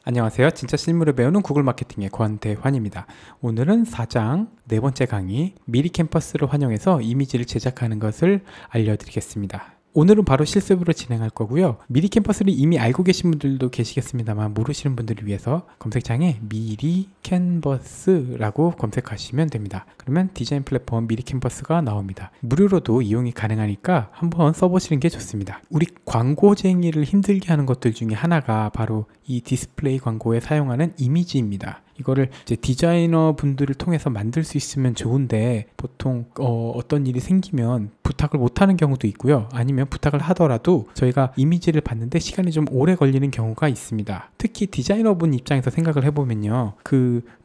안녕하세요. 진짜 실물을 배우는 구글 마케팅의 권대환입니다. 오늘은 4장 네 번째 강의 미리 캠퍼스를 활용해서 이미지를 제작하는 것을 알려드리겠습니다. 오늘은 바로 실습으로 진행할 거고요. 미리 캠퍼스를 이미 알고 계신 분들도 계시겠습니다만 모르시는 분들을 위해서 검색창에 미리 캔버스라고 검색하시면 됩니다. 그러면 디자인 플랫폼 미리 캠퍼스가 나옵니다. 무료로도 이용이 가능하니까 한번 써보시는 게 좋습니다. 우리 광고쟁이를 힘들게 하는 것들 중에 하나가 바로 이 디스플레이 광고에 사용하는 이미지입니다. 이거를 이제 디자이너 분들을 통해서 만들 수 있으면 좋은데 보통 어떤 일이 생기면 부탁을 못하는 경우도 있고요. 아니면 부탁을 하더라도 저희가 이미지를 봤는데 시간이 좀 오래 걸리는 경우가 있습니다. 특히 디자이너분 입장에서 생각을 해보면요.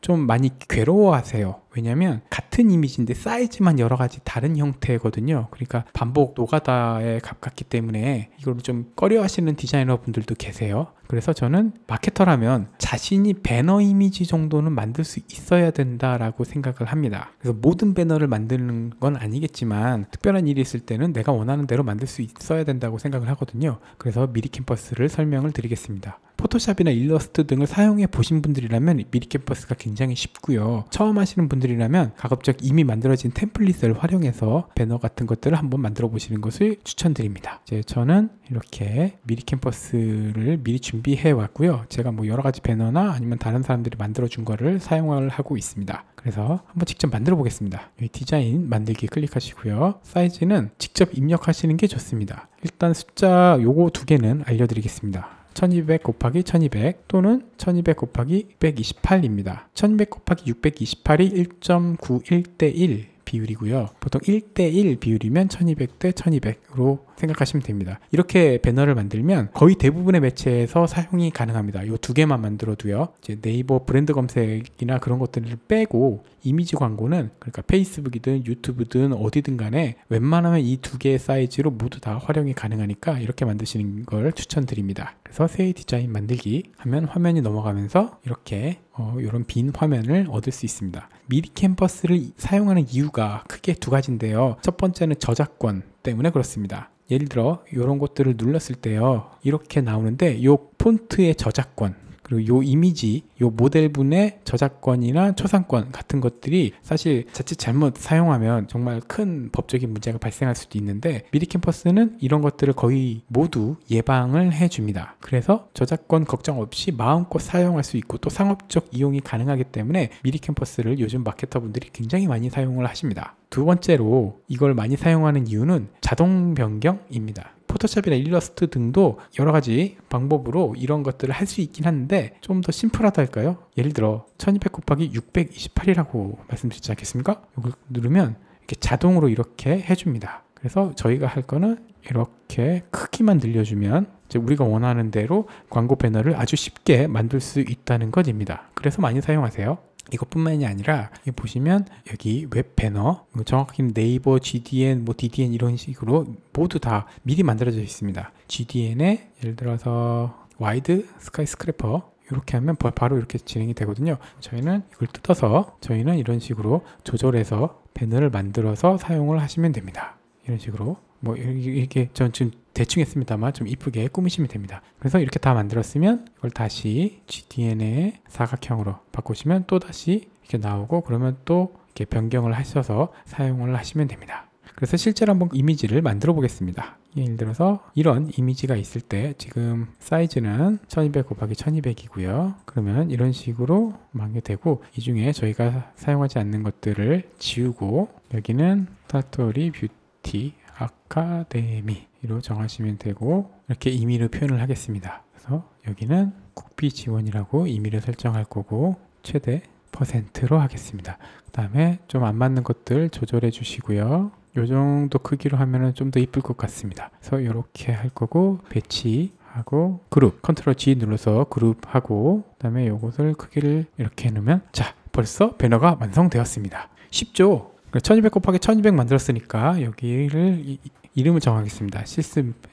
좀 많이 괴로워하세요. 왜냐면 같은 이미지인데 사이즈만 여러 가지 다른 형태거든요. 그러니까 반복 노가다에 가깝기 때문에 이걸 좀 꺼려 하시는 디자이너 분들도 계세요. 그래서 저는 마케터라면 자신이 배너 이미지 정도는 만들 수 있어야 된다라고 생각을 합니다. 그래서 모든 배너를 만드는 건 아니겠지만 특별한 일이 있을 때는 내가 원하는 대로 만들 수 있어야 된다고 생각을 하거든요. 그래서 미리 캠퍼스를 설명을 드리겠습니다. 포토샵이나 일러스트 등을 사용해 보신 분들이라면 미리 캠퍼스가 굉장히 쉽고요. 처음 하시는 분들이라면 가급적 이미 만들어진 템플릿을 활용해서 배너 같은 것들을 한번 만들어 보시는 것을 추천드립니다. 이제 저는 이렇게 미리 캠퍼스를 미리 준비해 왔고요. 제가 뭐 여러 가지 배너나 아니면 다른 사람들이 만들어 준 거를 사용을 하고 있습니다. 그래서 한번 직접 만들어 보겠습니다. 여기 디자인 만들기 클릭하시고요. 사이즈는 직접 입력하시는 게 좋습니다. 일단 숫자 요거 두 개는 알려드리겠습니다. 1200 곱하기 1200 또는 1200 곱하기 628입니다. 1200 곱하기 628이 1.91대 1 비율이고요. 보통 1대1 비율이면 1200대 1200으로 생각하시면 됩니다. 이렇게 배너를 만들면 거의 대부분의 매체에서 사용이 가능합니다. 이 두 개만 만들어도요. 이제 네이버 브랜드 검색이나 그런 것들을 빼고 이미지 광고는 그러니까 페이스북이든 유튜브든 어디든 간에 웬만하면 이 두 개의 사이즈로 모두 다 활용이 가능하니까 이렇게 만드시는 걸 추천드립니다. 그래서 새 디자인 만들기 하면 화면이 넘어가면서 이렇게 이런 빈 화면을 얻을 수 있습니다. 미리 캠퍼스를 사용하는 이유가 크게 두 가지인데요. 첫 번째는 저작권 때문에 그렇습니다. 예를 들어 이런 것들을 눌렀을 때요. 이렇게 나오는데 이 폰트의 저작권 그리고 이 이미지, 이 모델분의 저작권이나 초상권 같은 것들이 사실 자칫 잘못 사용하면 정말 큰 법적인 문제가 발생할 수도 있는데 미리 캠퍼스는 이런 것들을 거의 모두 예방을 해줍니다. 그래서 저작권 걱정 없이 마음껏 사용할 수 있고 또 상업적 이용이 가능하기 때문에 미리 캠퍼스를 요즘 마케터분들이 굉장히 많이 사용을 하십니다. 두 번째로 이걸 많이 사용하는 이유는 자동 변경입니다. 포토샵이나 일러스트 등도 여러 가지 방법으로 이런 것들을 할 수 있긴 한데 좀 더 심플하다 할까요? 예를 들어 1200 곱하기 628이라고 말씀드리지 않겠습니까? 이걸 누르면 이렇게 자동으로 이렇게 해줍니다. 그래서 저희가 할 거는 이렇게 크기만 늘려주면 이제 우리가 원하는 대로 광고 배너를 아주 쉽게 만들 수 있다는 것입니다. 그래서 많이 사용하세요. 이것뿐만이 아니라 여기 보시면 여기 웹 배너 정확히는 네이버, GDN, DDN 이런 식으로 모두 다 미리 만들어져 있습니다. GDN에 예를 들어서 와이드 스카이스크래퍼 이렇게 하면 바로 이렇게 진행이 되거든요. 저희는 이걸 뜯어서 저희는 이런 식으로 조절해서 배너를 만들어서 사용을 하시면 됩니다. 이런 식으로 이렇게 전 지금 대충 했습니다만 좀 이쁘게 꾸미시면 됩니다. 그래서 이렇게 다 만들었으면 이걸 다시 GDN의 사각형으로 바꾸시면 또 다시 이렇게 나오고 그러면 또 이렇게 변경을 하셔서 사용을 하시면 됩니다. 그래서 실제로 한번 이미지를 만들어 보겠습니다. 예를 들어서 이런 이미지가 있을 때 지금 사이즈는 1200 곱하기 1200이고요. 그러면 이런 식으로 만게 되고 이 중에 저희가 사용하지 않는 것들을 지우고 여기는 사토리 뷰티 아카데미로 정하시면 되고 이렇게 임의로 표현을 하겠습니다. 그래서 여기는 국비 지원이라고 임의를 설정할 거고 최대 %로 하겠습니다. 그 다음에 좀 안 맞는 것들 조절해 주시고요. 이 정도 크기로 하면 좀 더 이쁠 것 같습니다. 그래서 이렇게 할 거고 배치하고 그룹 컨트롤 G 눌러서 그룹하고 그 다음에 이것을 크기를 이렇게 해놓으면 자 벌써 배너가 완성되었습니다. 쉽죠? 1200 곱하기 1200 만들었으니까 여기를 이름을 정하겠습니다.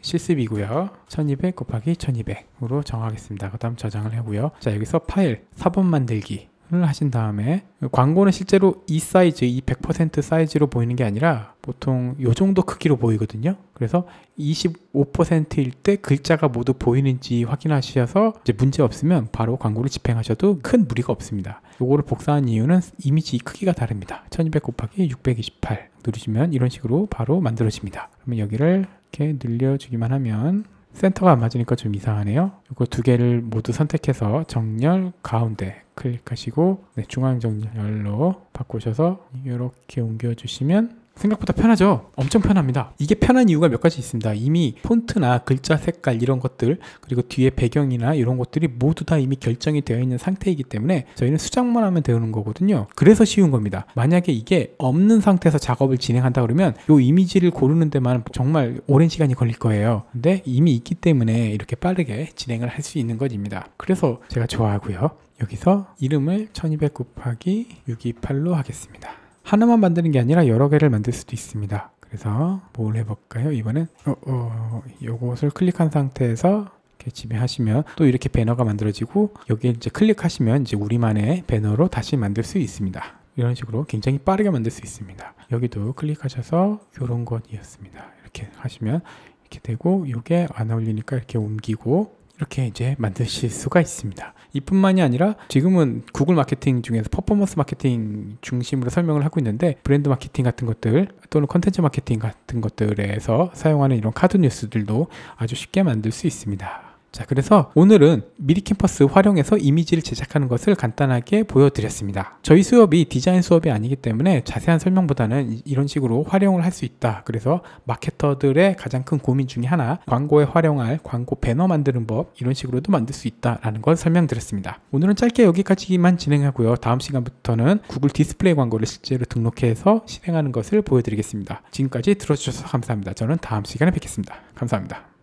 실습이고요. 1200 곱하기 1200으로 정하겠습니다. 그 다음 저장을 하고요. 자 여기서 파일 4번 만들기 하신 다음에 광고는 실제로 이 사이즈, 이 100% 사이즈로 보이는 게 아니라 보통 요 정도 크기로 보이거든요. 그래서 25%일 때 글자가 모두 보이는지 확인하셔서 이제 문제 없으면 바로 광고를 집행하셔도 큰 무리가 없습니다. 요거를 복사한 이유는 이미지 크기가 다릅니다. 1200 곱하기 628 누르시면 이런 식으로 바로 만들어집니다. 그러면 여기를 이렇게 늘려주기만 하면 센터가 안 맞으니까 좀 이상하네요. 이거 두 개를 모두 선택해서 정렬 가운데 클릭하시고 중앙 정렬로 바꾸셔서 이렇게 옮겨주시면 생각보다 편하죠? 엄청 편합니다. 이게 편한 이유가 몇 가지 있습니다. 이미 폰트나 글자 색깔 이런 것들, 그리고 뒤에 배경이나 이런 것들이 모두 다 이미 결정이 되어 있는 상태이기 때문에 저희는 수정만 하면 되는 거거든요. 그래서 쉬운 겁니다. 만약에 이게 없는 상태에서 작업을 진행한다 그러면 이 이미지를 고르는 데만 정말 오랜 시간이 걸릴 거예요. 근데 이미 있기 때문에 이렇게 빠르게 진행을 할 수 있는 것입니다. 그래서 제가 좋아하고요. 여기서 이름을 1200 곱하기 628로 하겠습니다. 하나만 만드는 게 아니라 여러 개를 만들 수도 있습니다. 그래서 뭘 해볼까요? 이번엔 요것을 클릭한 상태에서 이렇게 지배하시면 또 이렇게 배너가 만들어지고 여기에 이제 클릭하시면 이제 우리만의 배너로 다시 만들 수 있습니다. 이런 식으로 굉장히 빠르게 만들 수 있습니다. 여기도 클릭하셔서 이런 것이었습니다. 이렇게 하시면 이렇게 되고 이게 안 어울리니까 이렇게 옮기고 이렇게 이제 만드실 수가 있습니다. 이뿐만이 아니라 지금은 구글 마케팅 중에서 퍼포먼스 마케팅 중심으로 설명을 하고 있는데 브랜드 마케팅 같은 것들 또는 컨텐츠 마케팅 같은 것들에서 사용하는 이런 카드 뉴스들도 아주 쉽게 만들 수 있습니다. 자, 그래서 오늘은 미리캠퍼스 활용해서 이미지를 제작하는 것을 간단하게 보여드렸습니다. 저희 수업이 디자인 수업이 아니기 때문에 자세한 설명보다는 이런 식으로 활용을 할 수 있다. 그래서 마케터들의 가장 큰 고민 중에 하나, 광고에 활용할 광고 배너 만드는 법, 이런 식으로도 만들 수 있다라는 걸 설명드렸습니다. 오늘은 짧게 여기까지만 진행하고요. 다음 시간부터는 구글 디스플레이 광고를 실제로 등록해서 실행하는 것을 보여드리겠습니다. 지금까지 들어주셔서 감사합니다. 저는 다음 시간에 뵙겠습니다. 감사합니다.